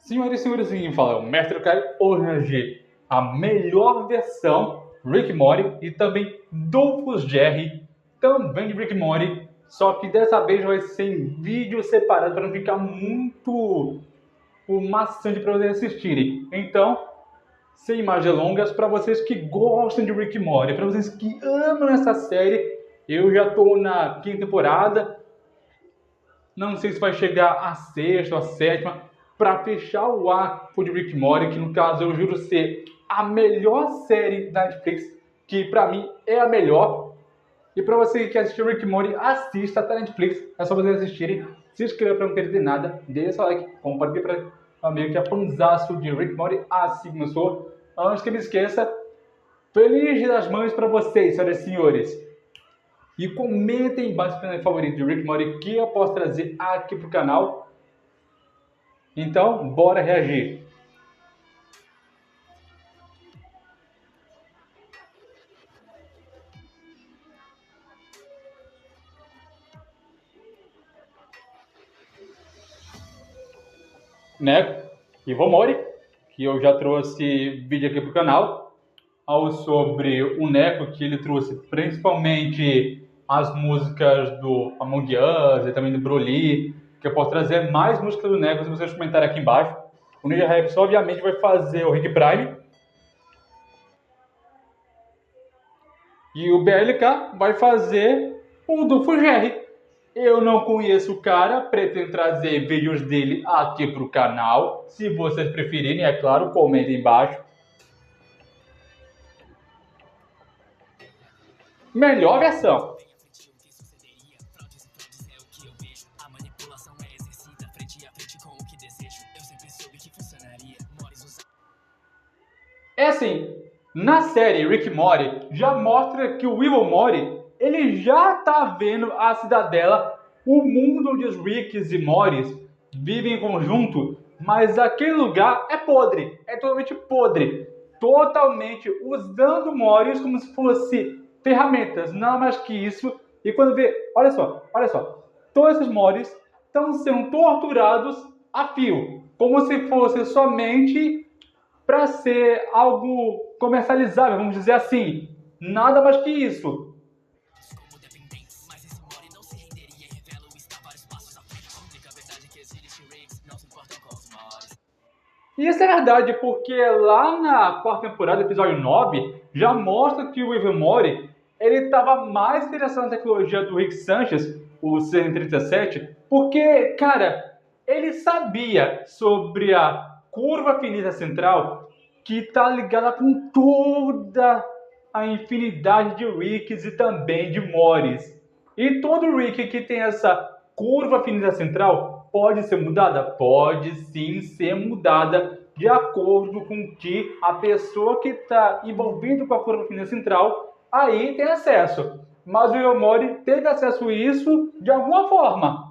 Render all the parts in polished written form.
Senhoras e senhores, quem fala é o Mestre Kai, hoje a melhor versão Rick e Morty e também Dolphus Jerry, também de Rick e Morty, só que dessa vez vai ser em vídeo separado para não ficar muito maçante para vocês assistirem. Então, sem mais delongas, para vocês que gostam de Rick e Morty, para vocês que amam essa série, eu já estou na 5ª temporada, não sei se vai chegar a 6ª ou a 7ª, para fechar o arco de Rick e Morty, que no caso eu juro ser a melhor série da Netflix, que para mim é a melhor. E para você que assistiu Rick e Morty, assista, tá na Netflix, é só vocês assistirem. Se inscreva para não perder nada, deixa seu like, compartilhe para o amigo que é fãzaço de Rick e Morty, assim como eu sou. Antes que me esqueça, feliz Dia das Mães para vocês, senhoras e senhores. E comentem embaixo o canal favorito de Rick e Morty que eu posso trazer aqui pro canal. Então, bora reagir. Né? Ivo Mori, que eu já trouxe vídeo aqui pro canal, sobre o Neco, que ele trouxe principalmente as músicas do Among Us e também do Broly, que eu posso trazer mais músicas do Neco se vocês comentarem aqui embaixo. O Ninja Rex obviamente vai fazer o Rick Prime. E o BLK vai fazer o do Fujerry. Eu não conheço o cara, pretendo trazer vídeos dele aqui pro canal. Se vocês preferirem, é claro, comentem embaixo. Melhor versão. É assim, na série Rick e Morty já mostra que o Evil Morty ele já tá vendo a cidadela, o mundo onde os Ricks e Mortys vivem em conjunto, mas aquele lugar é podre, é totalmente podre, totalmente usando Mortys como se fosse ferramentas, não mais que isso. E quando vê, olha só, todos esses Mortys estão sendo torturados a fio, como se fosse somente para ser algo comercializável, vamos dizer assim. Nada mais que isso. E isso é verdade, porque lá na 4ª temporada, episódio 9, já mostra que o Evil Morty ele estava mais interessado na tecnologia do Rick Sanchez, o CN37, porque, cara, ele sabia sobre a curva finita central que está ligada com toda a infinidade de Ricks e também de Mortys. E todo Rick que tem essa curva finita central pode ser mudada? Pode sim ser mudada de acordo com que a pessoa que está envolvida com a curva finita central aí tem acesso. Mas o Evil Morty teve acesso a isso de alguma forma.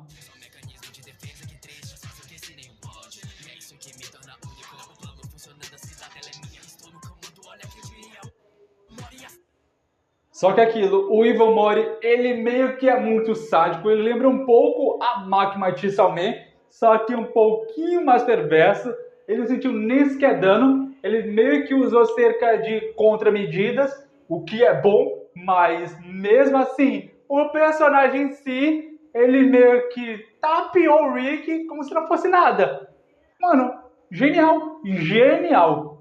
Só que aquilo, o Evil Morty, ele meio que é muito sádico, ele lembra um pouco a Makima Salman, só que um pouquinho mais perverso. Ele não sentiu nem sequer dano, ele meio que usou cerca de contramedidas, o que é bom, mas mesmo assim, o personagem em si, ele meio que tapeou o Rick como se não fosse nada. Mano, genial, genial.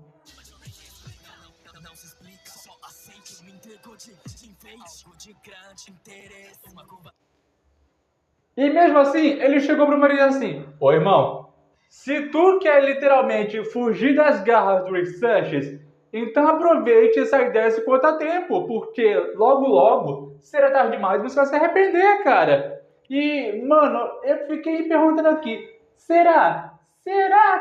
E mesmo assim, ele chegou pro marido assim: ô irmão, se tu quer literalmente fugir das garras do Rick Sanchez, então aproveite essa ideia esse quanto a tempo, porque logo logo será tarde demais e você vai se arrepender, cara. E, mano, eu fiquei perguntando aqui: será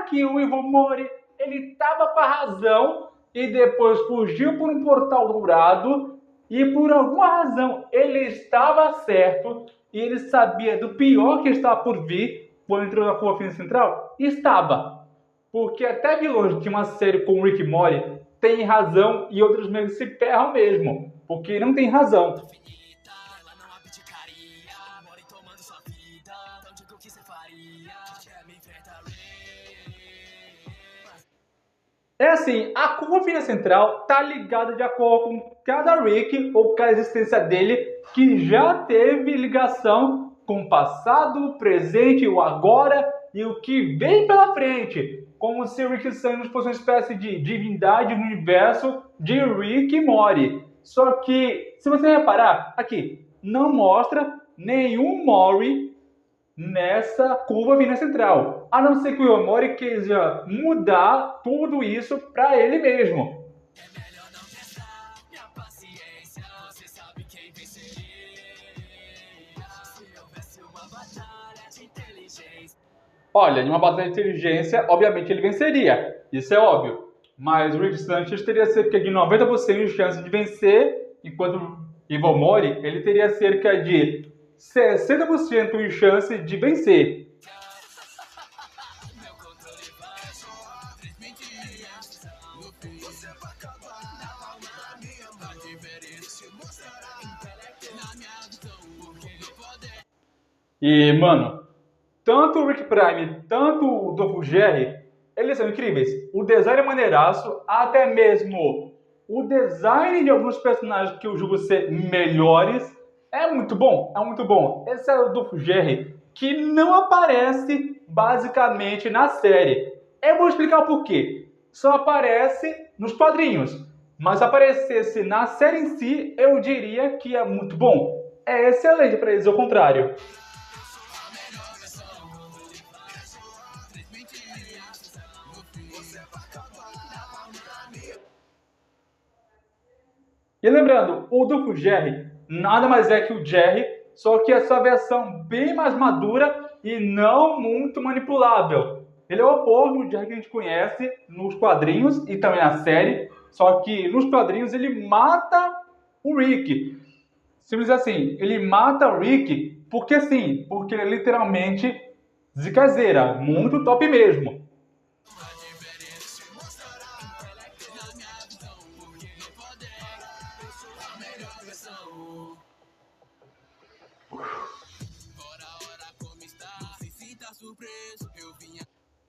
que o Evil Morty ele tava com a razão e depois fugiu por um portal dourado e por alguma razão ele estava certo e ele sabia do pior que estava por vir quando entrou na curva finita central? Estava. Porque até de longe que uma série com Rick e Morty tem razão e outros meio que se ferram mesmo, porque não tem razão. É assim, a curva fina central tá ligada de acordo com cada Rick ou cada existência dele que já teve ligação com o passado, o presente, o agora e o que vem pela frente. Como se Rick Sanchez fosse uma espécie de divindade no universo de Rick e Morty. Só que, se você reparar, aqui, não mostra nenhum Morty nessa curva fina central. A não ser que o Yomori queira mudar tudo isso para ele mesmo. Olha, em uma batalha de inteligência, obviamente ele venceria. Isso é óbvio. Mas o Rick Sanchez teria cerca de 90% de chance de vencer, enquanto o Ivo Mori ele teria cerca de 60% de chance de vencer. E, mano, tanto o Rick Prime, tanto o Dolph Jerry, eles são incríveis. O design é maneiraço, até mesmo o design de alguns personagens que eu julgo ser melhores é muito bom, é muito bom. Esse é o Dolph Jerry, que não aparece basicamente na série. Eu vou explicar o porquê. Só aparece nos quadrinhos, mas se aparecesse na série em si, eu diria que é muito bom. É excelente para eles, ao contrário. E lembrando, o Duplo Jerry nada mais é que o Jerry, só que essa versão bem mais madura e não muito manipulável. Ele é o oposto do Jerry que a gente conhece nos quadrinhos e também na série, só que nos quadrinhos ele mata o Rick. Simples assim, ele mata o Rick porque sim, porque ele é literalmente zicazeira, muito top mesmo.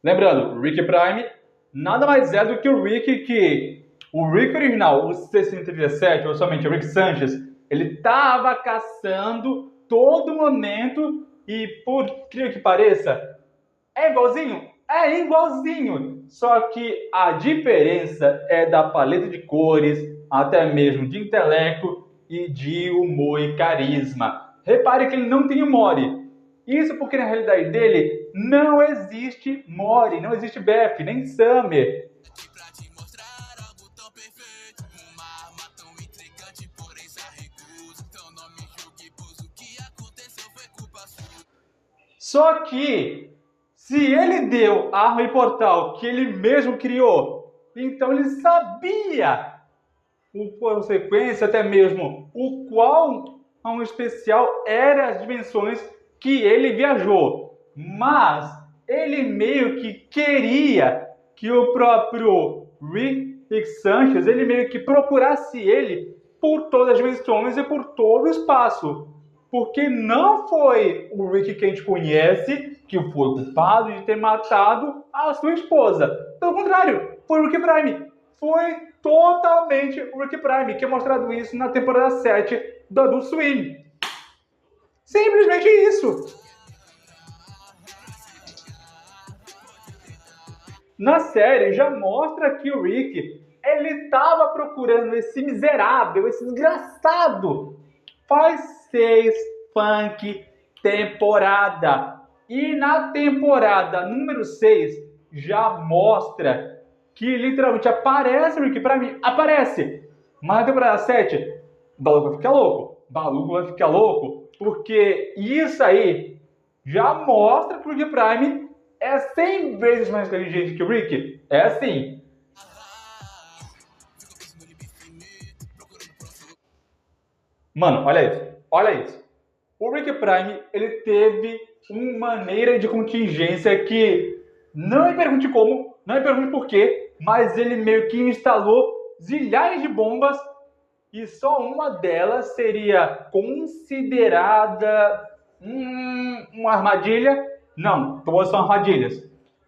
Lembrando, Rick Prime nada mais é do que o Rick que... O Rick original, o 637, ou somente o Rick Sanchez, ele estava caçando todo momento e, por que pareça, é igualzinho? É igualzinho! Só que a diferença é da paleta de cores, até mesmo de intelecto e de humor e carisma. Repare que ele não tem o Mori. Isso porque na realidade dele não existe Mori, não existe Beth, nem Summer. Só que, se ele deu a arma e portal que ele mesmo criou, então ele sabia por consequência até mesmo o qual um especial era as dimensões que ele viajou. Mas ele meio que queria que o próprio Rick Sanchez, ele meio que procurasse ele por todas as dimensões e por todo o espaço. Porque não foi o Rick que a gente conhece que foi culpado de ter matado a sua esposa. Pelo contrário, foi o Rick Prime. Foi totalmente o Rick Prime, que é mostrado isso na temporada 7 do Adult Swim. Simplesmente isso. Na série já mostra que o Rick, ele estava procurando esse miserável, esse desgraçado. Faz 6 funk temporada. E na temporada número 6 já mostra que literalmente aparece o Rick Prime, aparece. Mas na temporada 7, o Baluco vai ficar louco. O Baluco vai ficar louco, porque isso aí já mostra que o Rick Prime é 100 vezes mais inteligente que o Rick. É assim. Mano, olha isso. Olha isso. O Rick Prime, ele teve uma maneira de contingência que não me pergunte como, não me pergunte por quê, mas ele meio que instalou zilhares de bombas e só uma delas seria considerada uma armadilha. Não, todas são armadilhas.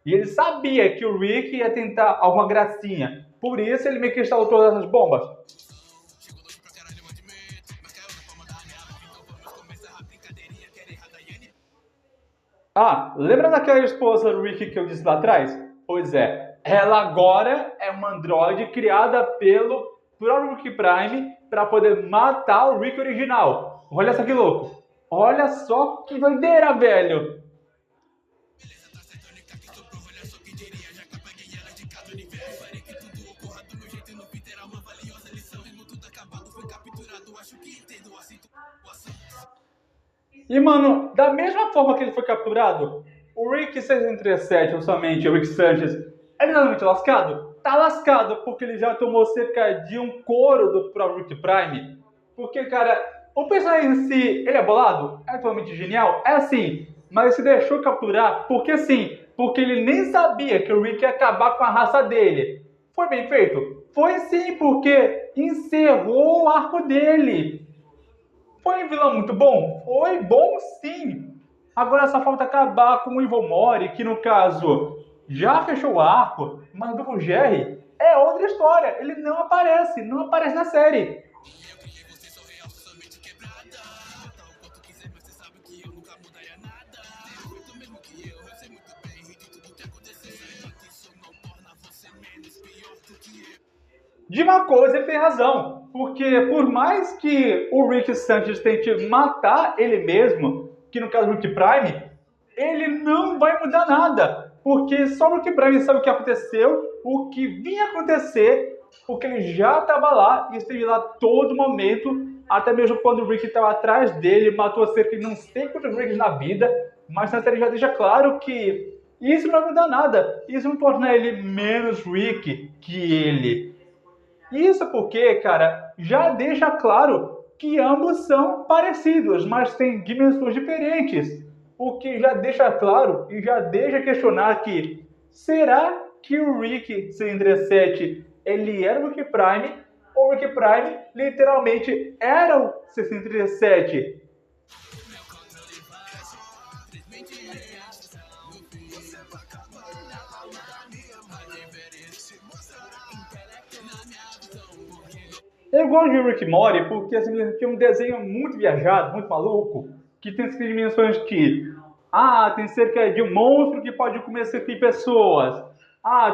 E ele sabia que o Rick ia tentar alguma gracinha. Por isso ele meio que instalou todas essas bombas. Ah, lembra daquela esposa do Rick que eu disse lá atrás? Pois é, ela agora é uma androide criada pelo próprio Rick Prime para poder matar o Rick original. Olha só que louco. Olha só que doideira, velho. E, mano, da mesma forma que ele foi capturado, o Rick 637, ou somente o Rick Sanchez, é literalmente lascado? Tá lascado, porque ele já tomou cerca de um couro do próprio Rick Prime. Porque, cara, o personagem em si, ele é bolado? É totalmente genial? É assim, mas se deixou capturar, porque sim, porque ele nem sabia que o Rick ia acabar com a raça dele. Foi bem feito? Foi sim, porque encerrou o arco dele. Foi um vilão muito bom? Foi bom sim. Agora só falta acabar com o Evil Mori, que no caso já fechou o arco, mas o Jerry é outra história. Ele não aparece na série. De uma coisa ele tem razão, porque por mais que o Rick Sanchez tente matar ele mesmo, que no caso do Rick Prime, ele não vai mudar nada, porque só o Rick Prime sabe o que aconteceu, o que vinha acontecer, porque ele já estava lá e esteve lá todo momento, até mesmo quando o Rick estava atrás dele, matou cerca de não sei quantos Ricks na vida, mas na série já deixa claro que isso não vai mudar nada, isso não torna ele menos Rick que ele. Isso porque, cara, já deixa claro que ambos são parecidos, mas têm dimensões diferentes. O que já deixa claro e já deixa questionar que será que o Rick 137 ele era o Rick Prime ou o Rick Prime literalmente era o 637? Eu gosto de Rick e Morty porque assim, é um desenho muito viajado, muito maluco, que tem essas dimensões que tem cerca de um monstro que pode comer cerca de pessoas.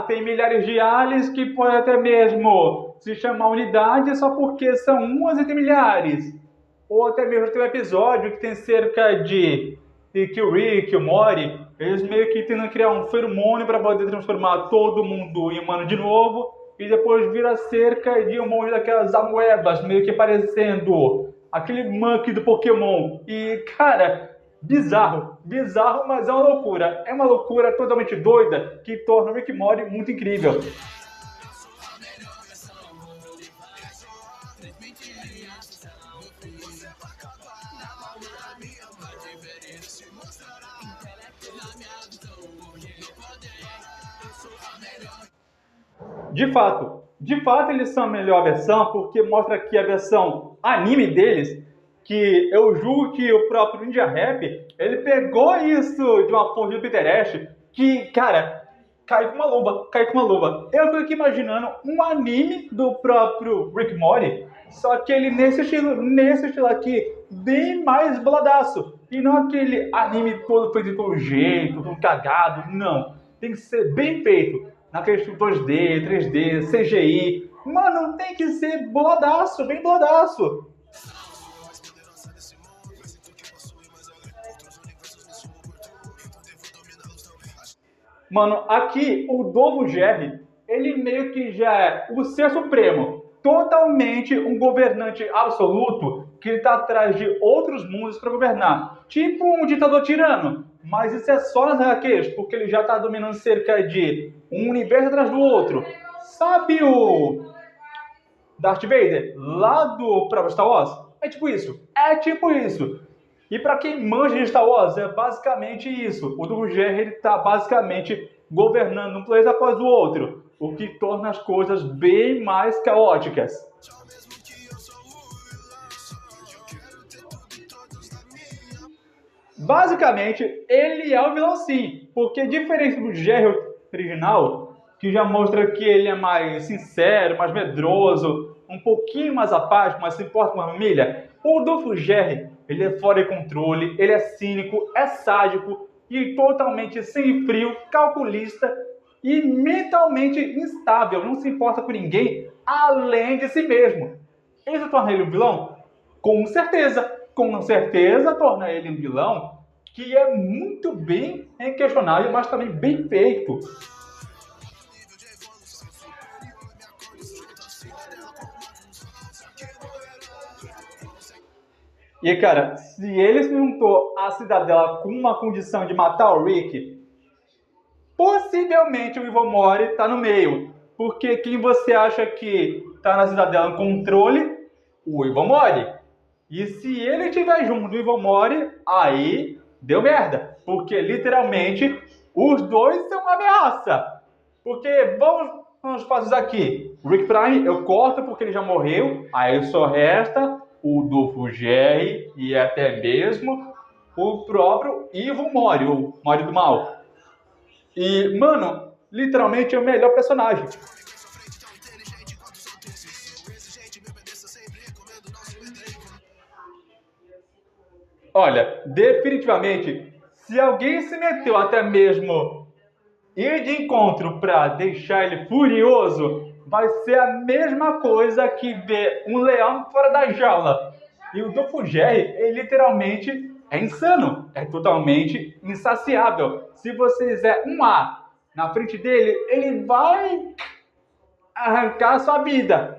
Tem milhares de aliens que podem até mesmo se chamar unidade só porque são umas entre milhares. Ou até mesmo tem um episódio que tem cerca de que o Rick e o Morty, eles meio que tentam criar um feromônio para poder transformar todo mundo em humano de novo e depois vira cerca de um monte daquelas amoebas, meio que parecendo aquele monkey do Pokémon. E, cara, bizarro, bizarro, mas é uma loucura. É uma loucura totalmente doida que torna o Rick e Morty muito incrível. De fato eles são a melhor versão porque mostra aqui a versão anime deles, que eu julgo que o próprio Ninja Rap, ele pegou isso de uma fonte do Pinterest, que, cara, cai com uma luva, cai com uma luva. Eu fico aqui imaginando um anime do próprio Rick Morty, só que ele nesse estilo aqui, bem mais boladaço. E não aquele anime todo feito de todo jeito, todo cagado, não. Tem que ser bem feito naqueles 2D, 3D, CGI. Mano, tem que ser boladaço, bem boladaço. Mano, aqui o Dovo Jerry, ele meio que já é o ser supremo. Totalmente um governante absoluto que ele tá atrás de outros mundos para governar. Tipo um ditador tirano. Mas isso é só nas HQs, porque ele já tá dominando cerca de um universo atrás do outro. Sabe o Darth Vader, lá do próprio Star Wars? É tipo isso. É tipo isso. E para quem manja de Star Wars, é basicamente isso. O Dovo Jerry, ele tá basicamente governando um planeta após o outro, o que torna as coisas bem mais caóticas. Basicamente, ele é o vilão sim, porque diferente do Jerry original, que já mostra que ele é mais sincero, mais medroso, um pouquinho mais apático, mas se importa com a família, o Dolph Jerry, ele é fora de controle, ele é cínico, é sádico e totalmente sem frio, calculista e mentalmente instável, não se importa com ninguém além de si mesmo. Isso torna ele um vilão? Com certeza torna ele um vilão que é muito bem questionável, mas também bem feito. E cara, se ele se juntou à Cidadela com uma condição de matar o Rick, possivelmente o Ivomori está no meio. Porque quem você acha que está na Cidadela no controle? O Ivomori. E se ele estiver junto do Ivomori, aí deu merda. Porque literalmente os dois são uma ameaça. Porque vamos fazer isso aqui. O Rick Prime eu corto porque ele já morreu. Aí só resta o Dolph Jerry e até mesmo o próprio Ivo Mori, o Mori do Mal. E, mano, literalmente é o melhor personagem. Olha, definitivamente, se alguém se meteu até mesmo ir de encontro para deixar ele furioso, vai ser a mesma coisa que ver um leão fora da jaula. E o Dolph Jerry, ele literalmente é insano, é totalmente insaciável. Se você fizer um A na frente dele, ele vai arrancar a sua vida.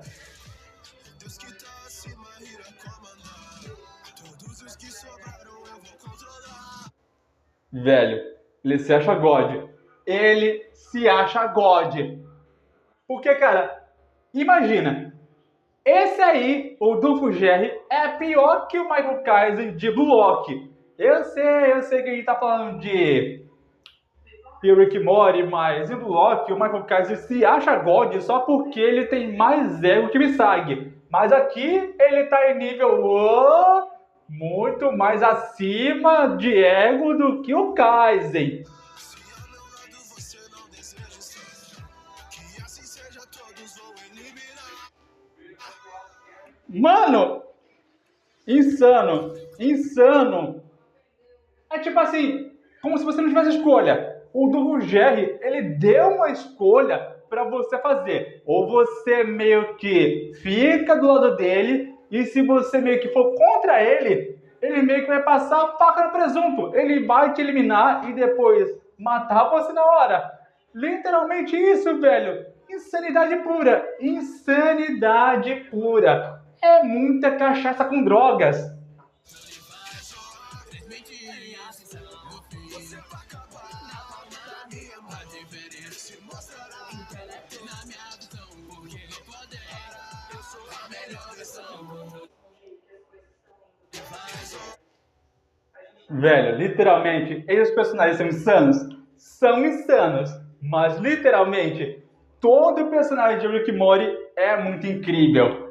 Velho, ele se acha God. Ele se acha God. Porque, cara, imagina, esse aí, o Dolph Jerry, é pior que o Michael Kaiser de Blue Lock. Eu sei que a gente tá falando de Rick Mori, mas em Blue Lock, o Michael Kaiser se acha God só porque ele tem mais ego que Misag. Mas aqui ele tá em nível muito mais acima de ego do que o Kaiser. Mano, insano, insano. É tipo assim, como se você não tivesse escolha. O do Jerry, ele deu uma escolha para você fazer. Ou você meio que fica do lado dele, e se você meio que for contra ele, ele meio que vai passar a faca no presunto. Ele vai te eliminar e depois matar você na hora. Literalmente isso, velho. Insanidade pura. Insanidade pura. É muita cachaça com drogas. Velho, literalmente, esses personagens são insanos? São insanos. Mas, literalmente, todo personagem de Rick e Morty é muito incrível.